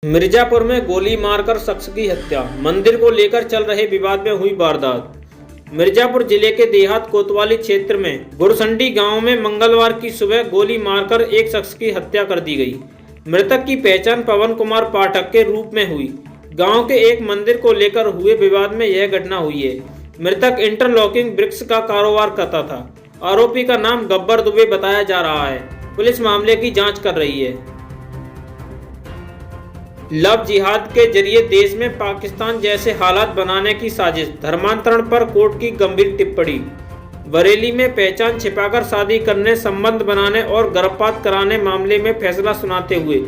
मिर्जापुर में गोली मारकर शख्स की हत्या। मंदिर को लेकर चल रहे विवाद में हुई वारदात। मिर्जापुर जिले के देहात कोतवाली क्षेत्र में गुरसंडी गांव में मंगलवार की सुबह गोली मारकर एक शख्स की हत्या कर दी गई। मृतक की पहचान पवन कुमार पाठक के रूप में हुई। गांव के एक मंदिर को लेकर हुए विवाद में यह घटना हुई है। मृतक इंटरलॉकिंग ब्रिक्स का कारोबार करता था। आरोपी का नाम गब्बर दुबे बताया जा रहा है। पुलिस मामले की जाँच कर रही है। लव जिहाद के जरिए देश में पाकिस्तान जैसे हालात बनाने की साजिश। धर्मांतरण पर कोर्ट की गंभीर टिप्पणी। बरेली में पहचान छिपाकर शादी करने, संबंध बनाने और गर्भपात कराने मामले में फैसला सुनाते हुए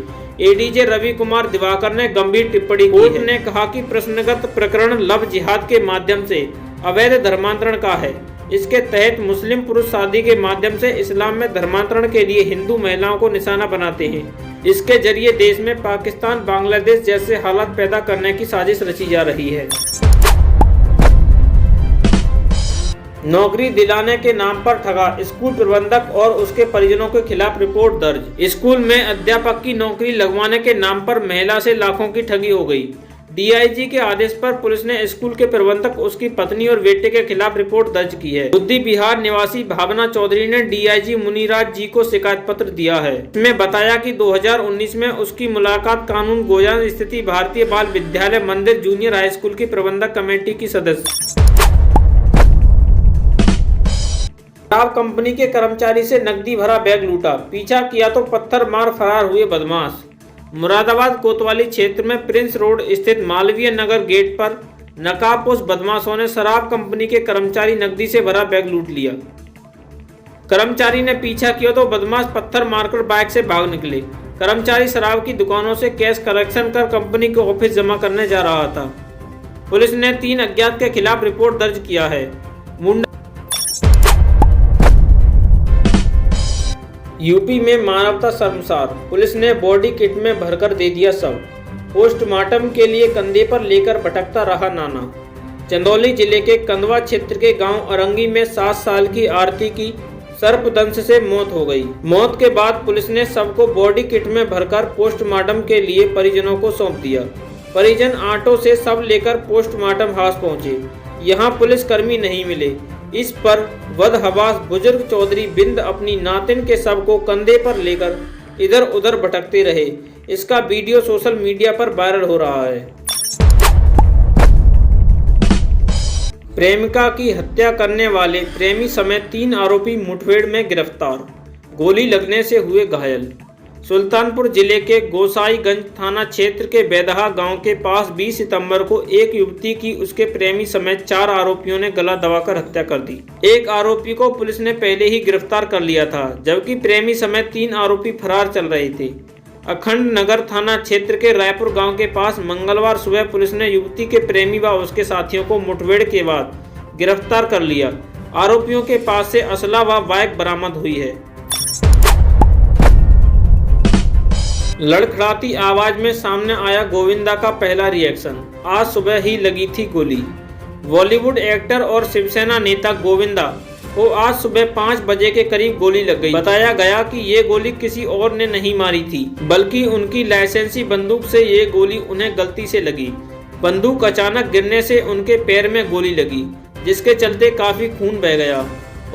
एडीजे रवि कुमार दिवाकर ने गंभीर टिप्पणी की। कोर्ट ने कहा कि प्रश्नगत प्रकरण लव जिहाद के माध्यम से अवैध धर्मांतरण का है। इसके तहत मुस्लिम पुरुष शादी के माध्यम से इस्लाम में धर्मांतरण के लिए हिंदू महिलाओं को निशाना बनाते हैं। इसके जरिए देश में पाकिस्तान, बांग्लादेश जैसे हालात पैदा करने की साजिश रची जा रही है। नौकरी दिलाने के नाम पर ठगा, स्कूल प्रबंधक और उसके परिजनों के खिलाफ रिपोर्ट दर्ज। स्कूल में अध्यापक की नौकरी लगवाने के नाम पर महिला से लाखों की ठगी हो गई। डीआईजी के आदेश पर पुलिस ने स्कूल के प्रबंधक, उसकी पत्नी और बेटे के खिलाफ रिपोर्ट दर्ज की है। बुद्धि बिहार निवासी भावना चौधरी ने डीआईजी मुनिराज जी को शिकायत पत्र दिया है। इसमें बताया कि 2019 में उसकी मुलाकात कानून गोजान स्थित भारतीय बाल विद्यालय मंदिर जूनियर हाई स्कूल की प्रबंधक कमेटी की सदस्य। शराब कंपनी के कर्मचारी से नकदी भरा बैग लूटा, पीछा किया तो पत्थर मार फरार हुए बदमाश। मुरादाबाद कोतवाली क्षेत्र में प्रिंस रोड स्थित मालवीय नगर गेट पर नकाबपोश बदमाशों ने शराब कंपनी के कर्मचारी नकदी से भरा बैग लूट लिया। कर्मचारी ने पीछा किया तो बदमाश पत्थर मारकर बाइक से भाग निकले। कर्मचारी शराब की दुकानों से कैश कलेक्शन कर कंपनी के ऑफिस जमा करने जा रहा था। पुलिस ने 3 अज्ञात के खिलाफ रिपोर्ट दर्ज किया है। यूपी में मानवता शर्मसार, पुलिस ने बॉडी किट में भरकर दे दिया शव। पोस्टमार्टम के लिए कंधे पर लेकर भटकता रहा नाना। चंदौली जिले के कंदवा क्षेत्र के गांव अरंगी में 7 साल की आरती की सर्पदंश से मौत हो गई। मौत के बाद पुलिस ने शव को बॉडी किट में भरकर पोस्टमार्टम के लिए परिजनों को सौंप दिया। परिजन ऑटो से शव लेकर पोस्टमार्टम हाउस पहुंचे। यहां पुलिसकर्मी नहीं मिले। इस पर बदहवास बुजुर्ग चौधरी बिंद अपनी नातिन के शव को कंधे पर लेकर इधर उधर भटकते रहे। इसका वीडियो सोशल मीडिया पर वायरल हो रहा है। प्रेमिका की हत्या करने वाले प्रेमी समेत 3 आरोपी मुठभेड़ में गिरफ्तार, गोली लगने से हुए घायल। सुल्तानपुर जिले के गोसाईगंज थाना क्षेत्र के बेदहा गांव के पास 20 सितंबर को एक युवती की उसके प्रेमी समेत 4 आरोपियों ने गला दबाकर हत्या कर दी। एक आरोपी को पुलिस ने पहले ही गिरफ्तार कर लिया था, जबकि प्रेमी समेत 3 आरोपी फरार चल रहे थे। अखंड नगर थाना क्षेत्र के रायपुर गांव के पास मंगलवार सुबह पुलिस ने युवती के प्रेमी व उसके साथियों को मुठभेड़ के बाद गिरफ्तार कर लिया। आरोपियों के पास से असला व बाइक बरामद हुई है। लड़खड़ाती आवाज में सामने आया गोविंदा का पहला रिएक्शन। आज सुबह ही लगी थी गोली। बॉलीवुड एक्टर और शिवसेना नेता गोविंदा को आज सुबह 5 बजे के करीब गोली लग गई। बताया गया कि ये गोली किसी और ने नहीं मारी थी, बल्कि उनकी लाइसेंसी बंदूक से ये गोली उन्हें गलती से लगी। बंदूक अचानक गिरने से उनके पैर में गोली लगी, जिसके चलते काफी खून बह गया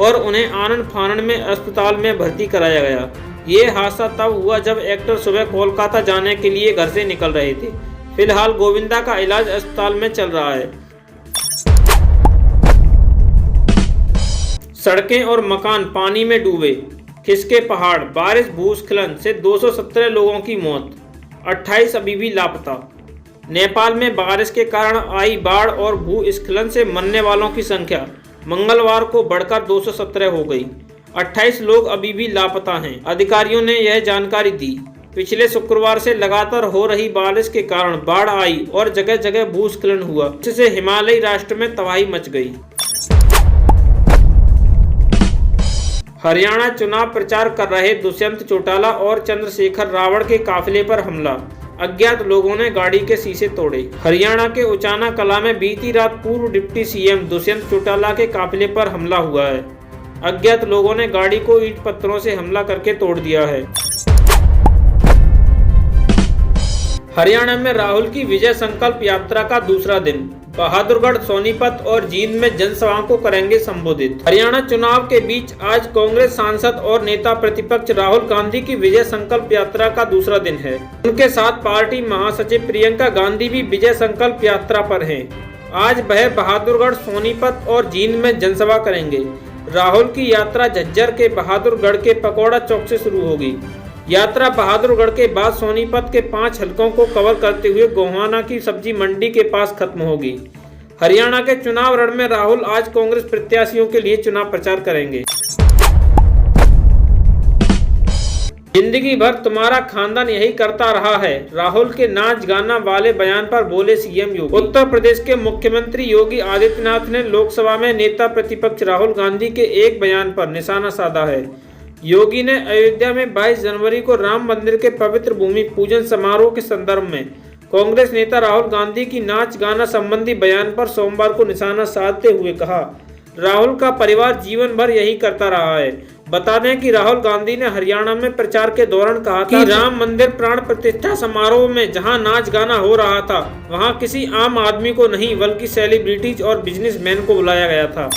और उन्हें आनन फानन में अस्पताल में भर्ती कराया गया। ये हादसा तब हुआ जब एक्टर सुबह कोलकाता जाने के लिए घर से निकल रहे थे। फिलहाल गोविंदा का इलाज अस्पताल में चल रहा है। सड़कें और मकान पानी में डूबे, खिसके पहाड़, बारिश भूस्खलन से 217 लोगों की मौत, 28 अभी भी लापता। नेपाल में बारिश के कारण आई बाढ़ और भूस्खलन से मरने वालों की संख्या मंगलवार को बढ़कर 217 हो गई। 28 लोग अभी भी लापता हैं। अधिकारियों ने यह जानकारी दी। पिछले शुक्रवार से लगातार हो रही बारिश के कारण बाढ़ आई और जगह जगह भूस्खलन हुआ, जिससे हिमालयी राष्ट्र में तबाही मच गई। हरियाणा चुनाव प्रचार कर रहे दुष्यंत चौटाला और चंद्रशेखर रावण के काफिले पर हमला, अज्ञात लोगों ने गाड़ी के शीशे तोड़े। हरियाणा के उचाना कला में बीती रात पूर्व डिप्टी सीएम दुष्यंत चौटाला के काफिले पर हमला हुआ है। अज्ञात लोगों ने गाड़ी को ईंट पत्थरों से हमला करके तोड़ दिया है। हरियाणा में राहुल की विजय संकल्प यात्रा का दूसरा दिन। बहादुरगढ़, सोनीपत और जींद में जनसभाओं को करेंगे संबोधित। हरियाणा चुनाव के बीच आज कांग्रेस सांसद और नेता प्रतिपक्ष राहुल गांधी की विजय संकल्प यात्रा का दूसरा दिन है। उनके साथ पार्टी महासचिव प्रियंका गांधी भी विजय संकल्प यात्रा पर हैं। आज वह बहादुरगढ़, सोनीपत और जींद में जनसभा करेंगे। राहुल की यात्रा झज्जर के बहादुरगढ़ के पकौड़ा चौक से शुरू होगी। यात्रा बहादुरगढ़ के बाद सोनीपत के 5 हलकों को कवर करते हुए गोहाना की सब्जी मंडी के पास खत्म होगी। हरियाणा के चुनाव रण में राहुल आज कांग्रेस प्रत्याशियों के लिए चुनाव प्रचार करेंगे। जिंदगी भर तुम्हारा खानदान यही करता रहा है, राहुल के नाच गाना वाले बयान पर बोले सीएम योगी। उत्तर प्रदेश के मुख्यमंत्री योगी आदित्यनाथ ने लोकसभा में नेता प्रतिपक्ष राहुल गांधी के एक बयान पर निशाना साधा है। योगी ने अयोध्या में 22 जनवरी को राम मंदिर के पवित्र भूमि पूजन समारोह के संदर्भ में कांग्रेस नेता राहुल गांधी की नाच गाना संबंधी बयान पर सोमवार को निशाना साधते हुए कहा, राहुल का परिवार जीवन भर यही करता रहा है। बता दें कि राहुल गांधी ने हरियाणा में प्रचार के दौरान कहा था कि राम मंदिर प्राण प्रतिष्ठा समारोह में जहां नाच गाना हो रहा था, वहां किसी आम आदमी को नहीं बल्कि सेलिब्रिटीज और बिजनेसमैन को बुलाया गया था।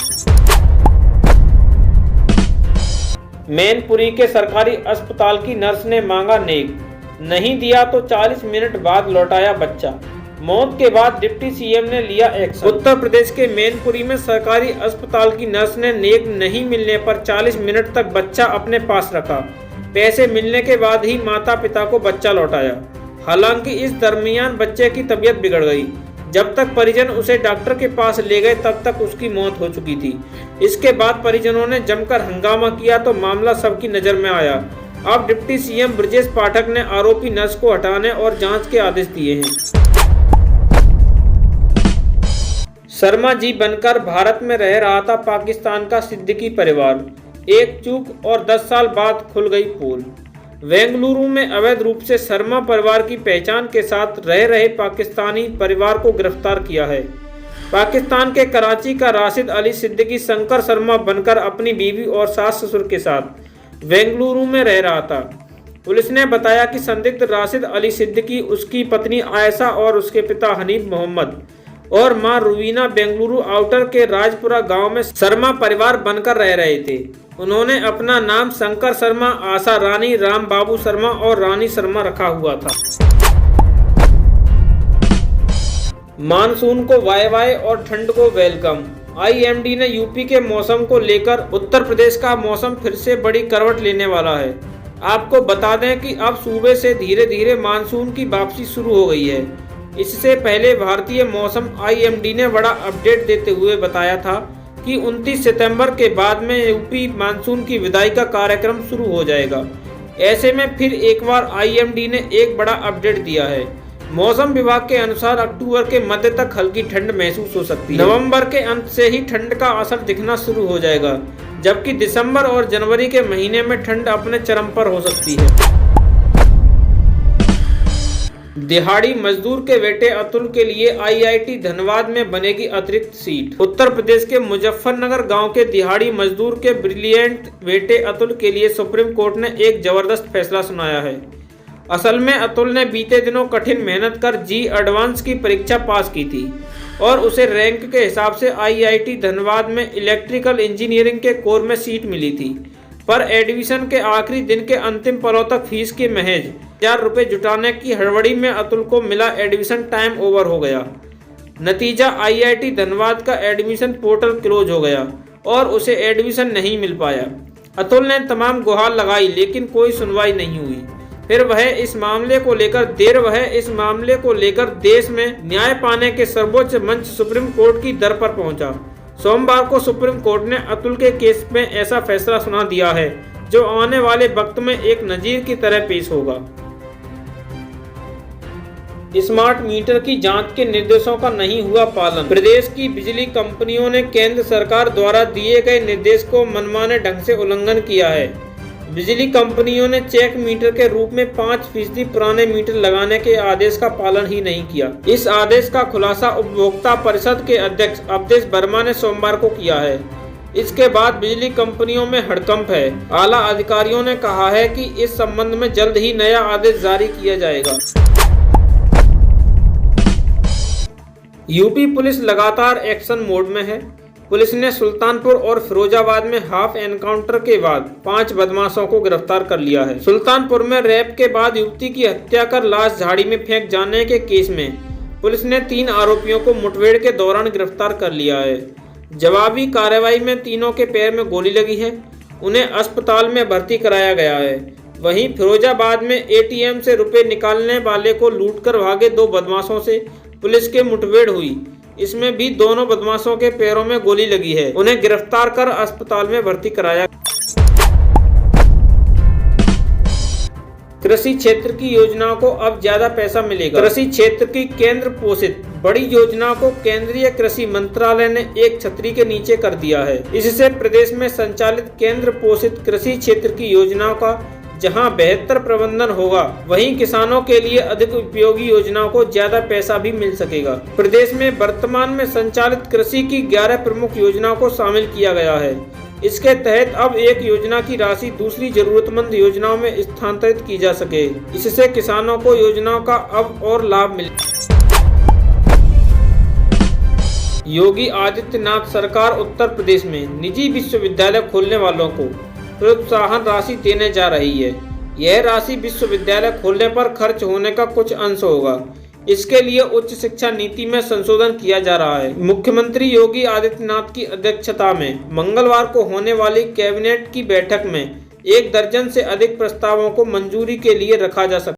मैनपुरी के सरकारी अस्पताल की नर्स ने मांगा नेक, नहीं दिया तो 40 मिनट बाद लौटाया बच्चा। मौत के बाद डिप्टी सीएम ने लिया एक्शन। उत्तर प्रदेश के मैनपुरी में सरकारी अस्पताल की नर्स ने नेक नहीं मिलने पर 40 मिनट तक बच्चा अपने पास रखा। पैसे मिलने के बाद ही माता पिता को बच्चा लौटाया। हालांकि इस दरमियान बच्चे की तबीयत बिगड़ गई। जब तक परिजन उसे डॉक्टर के पास ले गए तब तक उसकी मौत हो चुकी थी। इसके बाद परिजनों ने जमकर हंगामा किया तो मामला सबकी नजर में आया। अब डिप्टी सीएम ब्रजेश पाठक ने आरोपी नर्स को हटाने और जांच के आदेश दिए हैं। शर्मा जी बनकर भारत में रह रहा था पाकिस्तान का सिद्दीकी परिवार, एक चूक और 10 साल बाद खुल गई पोल। बेंगलुरु में अवैध रूप से शर्मा परिवार की पहचान के साथ रह रहे पाकिस्तानी परिवार को गिरफ्तार किया है। पाकिस्तान के कराची का राशिद अली सिद्दीकी शंकर शर्मा बनकर अपनी बीवी और सास ससुर के साथ बेंगलुरु में रह रहा था। पुलिस ने बताया कि संदिग्ध राशिद अली सिद्दीकी, उसकी पत्नी आयशा और उसके पिता हनीफ मोहम्मद और मां रुवीना बेंगलुरु आउटर के राजपुरा गांव में शर्मा परिवार बनकर रह रहे थे। उन्होंने अपना नाम शंकर शर्मा, आशा रानी, राम बाबू शर्मा और रानी शर्मा रखा हुआ था। मानसून को वाय वाय और ठंड को वेलकम। आईएमडी ने यूपी के मौसम को लेकर उत्तर प्रदेश का मौसम फिर से बड़ी करवट लेने वाला है। आपको बता दें कि अब सूबे से धीरे धीरे मानसून की वापसी शुरू हो गई है। इससे पहले भारतीय मौसम आईएमडी ने बड़ा अपडेट देते हुए बताया था कि 29 सितंबर के बाद में यूपी मानसून की विदाई का कार्यक्रम शुरू हो जाएगा। ऐसे में फिर एक बार आईएमडी ने एक बड़ा अपडेट दिया है। मौसम विभाग के अनुसार अक्टूबर के मध्य तक हल्की ठंड महसूस हो सकती है। नवंबर के अंत से ही ठंड का असर दिखना शुरू हो जाएगा, जबकि दिसंबर और जनवरी के महीने में ठंड अपने चरम पर हो सकती है। दिहाड़ी मजदूर के बेटे अतुल के लिए आईआईटी धनबाद में बनेगी अतिरिक्त सीट। उत्तर प्रदेश के मुजफ्फरनगर गांव के दिहाड़ी मजदूर के ब्रिलियंट बेटे अतुल के लिए सुप्रीम कोर्ट ने एक जबरदस्त फैसला सुनाया है। असल में अतुल ने बीते दिनों कठिन मेहनत कर जी एडवांस की परीक्षा पास की थी और उसे रैंक के हिसाब से आईआईटी धनबाद में इलेक्ट्रिकल इंजीनियरिंग के कोर में सीट मिली थी। पर एडमिशन के आखिरी दिन के अंतिम पलों तक फीस के महज 1000 रुपये जुटाने की हड़बड़ी में अतुल को मिला एडमिशन टाइम ओवर हो गया। नतीजा आईआईटी धनबाद का एडमिशन पोर्टल क्लोज हो गया और उसे एडमिशन नहीं मिल पाया। अतुल ने तमाम गुहार लगाई लेकिन कोई सुनवाई नहीं हुई। फिर वह इस मामले को लेकर देश में न्याय पाने के सर्वोच्च मंच सुप्रीम कोर्ट की दर पर पहुंचा। सोमवार को सुप्रीम कोर्ट ने अतुल के केस में ऐसा फैसला सुना दिया है जो आने वाले वक्त में एक नजीर की तरह पेश होगा। स्मार्ट मीटर की जांच के निर्देशों का नहीं हुआ पालन। प्रदेश की बिजली कंपनियों ने केंद्र सरकार द्वारा दिए गए निर्देश को मनमाने ढंग से उल्लंघन किया है। बिजली कंपनियों ने चेक मीटर के रूप में 5% पुराने मीटर लगाने के आदेश का पालन ही नहीं किया। इस आदेश का खुलासा उपभोक्ता परिषद के अध्यक्ष अवधेश वर्मा ने सोमवार को किया है। इसके बाद बिजली कंपनियों में हड़कंप है। आला अधिकारियों ने कहा है कि इस संबंध में जल्द ही नया आदेश जारी किया जाएगा। यूपी पुलिस लगातार एक्शन मोड में है। पुलिस ने सुल्तानपुर और फिरोजाबाद में हाफ एनकाउंटर के बाद 5 बदमाशों को गिरफ्तार कर लिया है। सुल्तानपुर में रेप के बाद युवती की हत्या कर लाश झाड़ी में फेंक जाने के केस में पुलिस ने 3 आरोपियों को मुठभेड़ के दौरान गिरफ्तार कर लिया है। जवाबी कार्रवाई में तीनों के पैर में गोली लगी है, उन्हें अस्पताल में भर्ती कराया गया है। वहीं फिरोजाबाद में एटीएम से रुपए निकालने वाले को लूटकर भागे 2 बदमाशों से पुलिस के मुठभेड़ हुई। इसमें भी दोनों बदमाशों के पैरों में गोली लगी है, उन्हें गिरफ्तार कर अस्पताल में भर्ती कराया। कृषि क्षेत्र की योजनाओं को अब ज्यादा पैसा मिलेगा। कृषि क्षेत्र की केंद्र पोषित बड़ी योजनाओं को केंद्रीय कृषि मंत्रालय ने एक छतरी के नीचे कर दिया है। इससे प्रदेश में संचालित केंद्र पोषित कृषि क्षेत्र की योजनाओं का जहां बेहतर प्रबंधन होगा, वहीं किसानों के लिए अधिक उपयोगी योजनाओं को ज्यादा पैसा भी मिल सकेगा। प्रदेश में वर्तमान में संचालित कृषि की 11 प्रमुख योजनाओं को शामिल किया गया है। इसके तहत अब एक योजना की राशि दूसरी जरूरतमंद योजनाओं में स्थानांतरित की जा सके। इससे किसानों को योजनाओं का अब और लाभ मिले। योगी आदित्यनाथ सरकार उत्तर प्रदेश में निजी विश्वविद्यालय खोलने वालों को प्रोत्साहन राशि देने जा रही है। यह राशि विश्वविद्यालय खोलने पर खर्च होने का कुछ अंश होगा। इसके लिए उच्च शिक्षा नीति में संशोधन किया जा रहा है। मुख्यमंत्री योगी आदित्यनाथ की अध्यक्षता में मंगलवार को होने वाली कैबिनेट की बैठक में 1 दर्जन से अधिक प्रस्तावों को मंजूरी के लिए रखा जा सकता है।